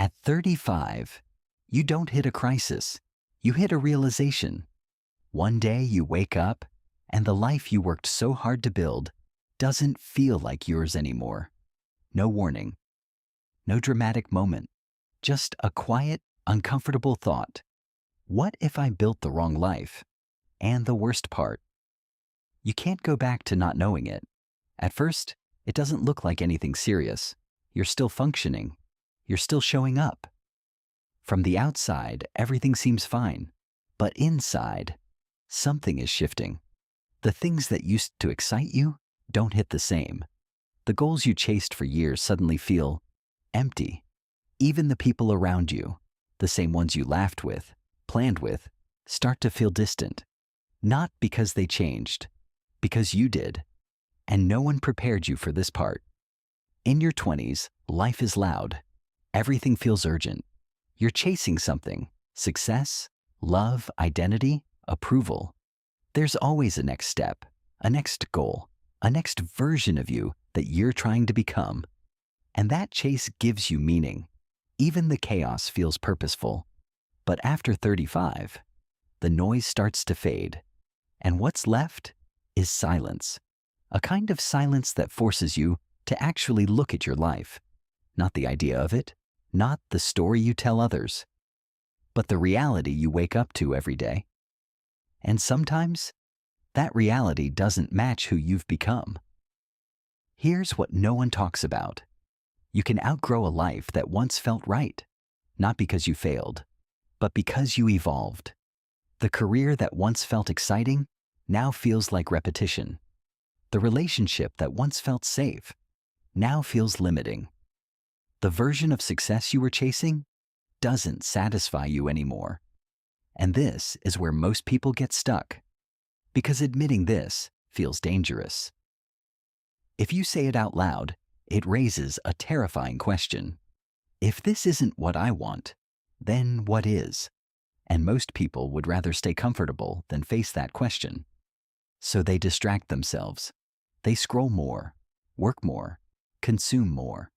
At 35, you don't hit a crisis. You hit a realization. One day you wake up and the life you worked so hard to build doesn't feel like yours anymore. No warning, no dramatic moment, just a quiet, uncomfortable thought. What if I built the wrong life? And the worst part, you can't go back to not knowing it. At first, it doesn't look like anything serious. You're still functioning. You're still showing up. From the outside, everything seems fine. But inside, something is shifting. The things that used to excite you don't hit the same. The goals you chased for years suddenly feel empty. Even the people around you, the same ones you laughed with, planned with, start to feel distant. Not because they changed, because you did. And no one prepared you for this part. In your 20s, life is loud. Everything feels urgent. You're chasing something: success, love, identity, approval. There's always a next step, a next goal, a next version of you that you're trying to become. And that chase gives you meaning. Even the chaos feels purposeful. But after 35, the noise starts to fade. And what's left is silence. A kind of silence that forces you to actually look at your life. Not the idea of it, not the story you tell others, but the reality you wake up to every day. And sometimes, that reality doesn't match who you've become. Here's what no one talks about. You can outgrow a life that once felt right, not because you failed, but because you evolved. The career that once felt exciting now feels like repetition. The relationship that once felt safe now feels limiting. The version of success you were chasing doesn't satisfy you anymore. And this is where most people get stuck, because admitting this feels dangerous. If you say it out loud, it raises a terrifying question. If this isn't what I want, then what is? And most people would rather stay comfortable than face that question. So they distract themselves. They scroll more, work more, consume more.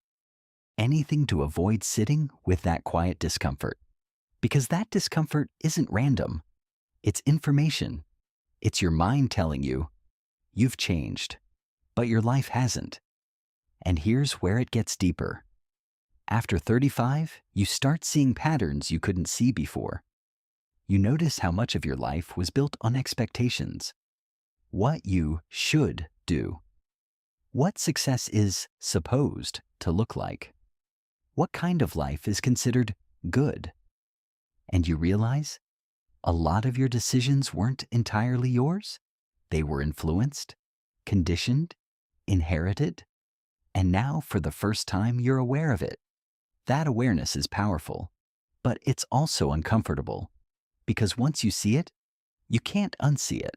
Anything to avoid sitting with that quiet discomfort. Because that discomfort isn't random. It's information. It's your mind telling you, you've changed, but your life hasn't. And here's where it gets deeper. After 35, you start seeing patterns you couldn't see before. You notice how much of your life was built on expectations. What you should do. What success is supposed to look like. What kind of life is considered good? And you realize a lot of your decisions weren't entirely yours. They were influenced, conditioned, inherited, and now for the first time you're aware of it. That awareness is powerful, but it's also uncomfortable, because once you see it, you can't unsee it.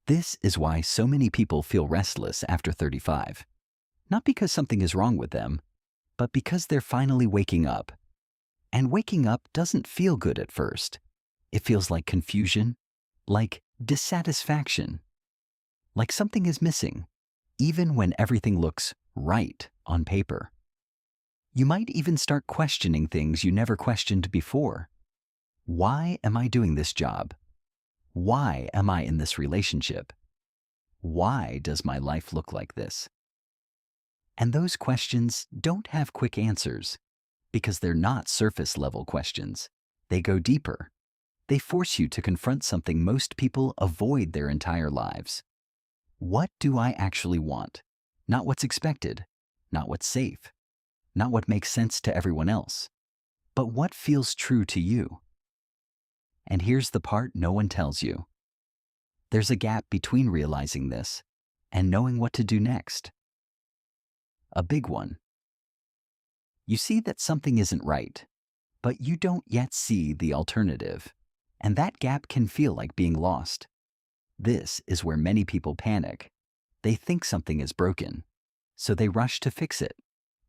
This is why so many people feel restless after 35. Not because something is wrong with them, but because they're finally waking up. And waking up doesn't feel good at first. It feels like confusion, like dissatisfaction, like something is missing, even when everything looks right on paper. You might even start questioning things you never questioned before. Why am I doing this job? Why am I in this relationship? Why does my life look like this? And those questions don't have quick answers, because they're not surface-level questions. They go deeper. They force you to confront something most people avoid their entire lives. What do I actually want? Not what's expected, not what's safe, not what makes sense to everyone else, but what feels true to you. And here's the part no one tells you. There's a gap between realizing this and knowing what to do next. A big one. You see that something isn't right, but you don't yet see the alternative, and that gap can feel like being lost. This is where many people panic. They think something is broken, so they rush to fix it.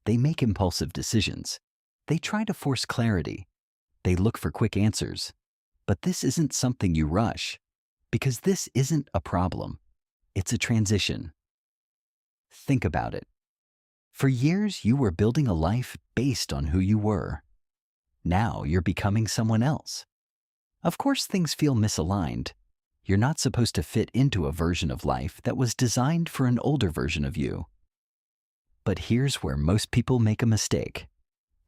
They make impulsive decisions. They try to force clarity. They look for quick answers. But this isn't something you rush, because this isn't a problem. It's a transition. Think about it. For years, you were building a life based on who you were. Now you're becoming someone else. Of course, things feel misaligned. You're not supposed to fit into a version of life that was designed for an older version of you. But here's where most people make a mistake.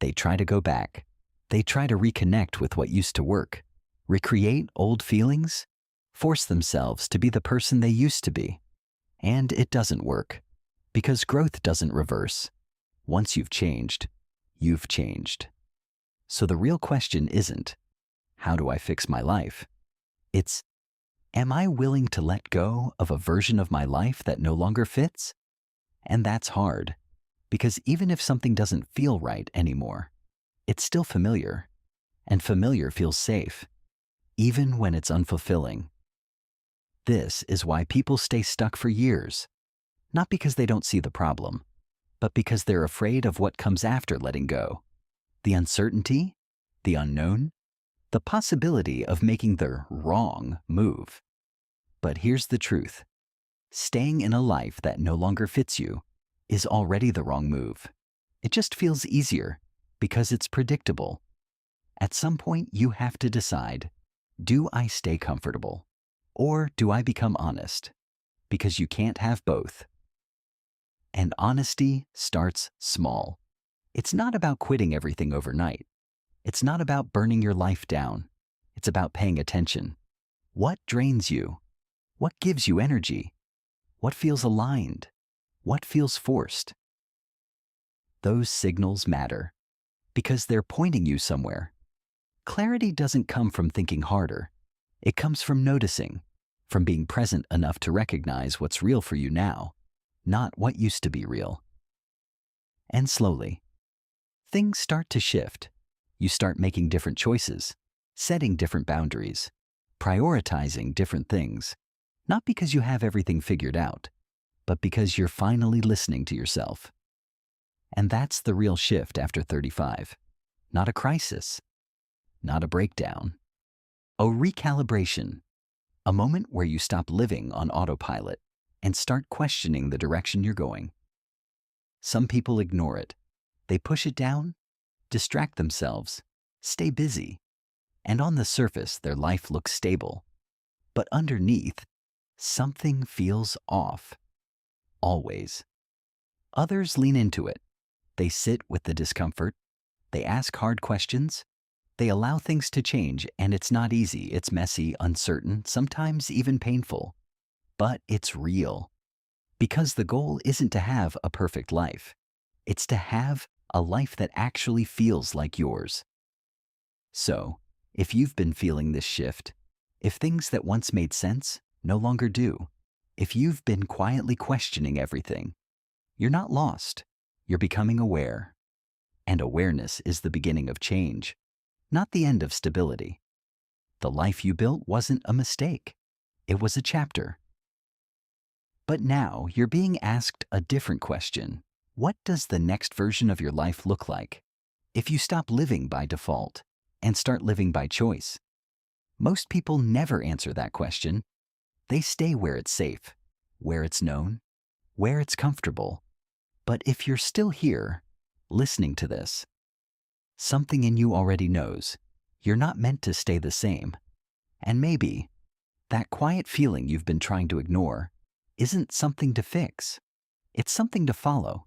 They try to go back. They try to reconnect with what used to work, recreate old feelings, force themselves to be the person they used to be. And it doesn't work, because growth doesn't reverse. Once you've changed, you've changed. So the real question isn't, how do I fix my life? It's, am I willing to let go of a version of my life that no longer fits? And that's hard, because even if something doesn't feel right anymore, it's still familiar, and familiar feels safe, even when it's unfulfilling. This is why people stay stuck for years, not because they don't see the problem, but because they're afraid of what comes after letting go. The uncertainty, the unknown, the possibility of making the wrong move. But here's the truth. Staying in a life that no longer fits you is already the wrong move. It just feels easier because it's predictable. At some point, you have to decide, do I stay comfortable or do I become honest? Because you can't have both. And honesty starts small. It's not about quitting everything overnight. It's not about burning your life down. It's about paying attention. What drains you? What gives you energy? What feels aligned? What feels forced? Those signals matter because they're pointing you somewhere. Clarity doesn't come from thinking harder. It comes from noticing, from being present enough to recognize what's real for you now, not what used to be real. And slowly, things start to shift. You start making different choices, setting different boundaries, prioritizing different things, not because you have everything figured out, but because you're finally listening to yourself. And that's the real shift after 35. Not a crisis, not a breakdown, a recalibration, a moment where you stop living on autopilot and start questioning the direction you're going. Some people ignore it. They push it down, distract themselves, stay busy, and on the surface their life looks stable. But underneath, something feels off. Always. Others lean into it. They sit with the discomfort. They ask hard questions. They allow things to change, and it's not easy. It's messy, uncertain, sometimes even painful. But it's real. Because the goal isn't to have a perfect life. It's to have a life that actually feels like yours. So, if you've been feeling this shift, if things that once made sense no longer do, if you've been quietly questioning everything, you're not lost. You're becoming aware. And awareness is the beginning of change, not the end of stability. The life you built wasn't a mistake. It was a chapter. But now you're being asked a different question. What does the next version of your life look like? If you stop living by default and start living by choice. Most people never answer that question. They stay where it's safe, where it's known, where it's comfortable. But if you're still here, listening to this, something in you already knows you're not meant to stay the same. And maybe that quiet feeling you've been trying to ignore isn't something to fix. It's something to follow.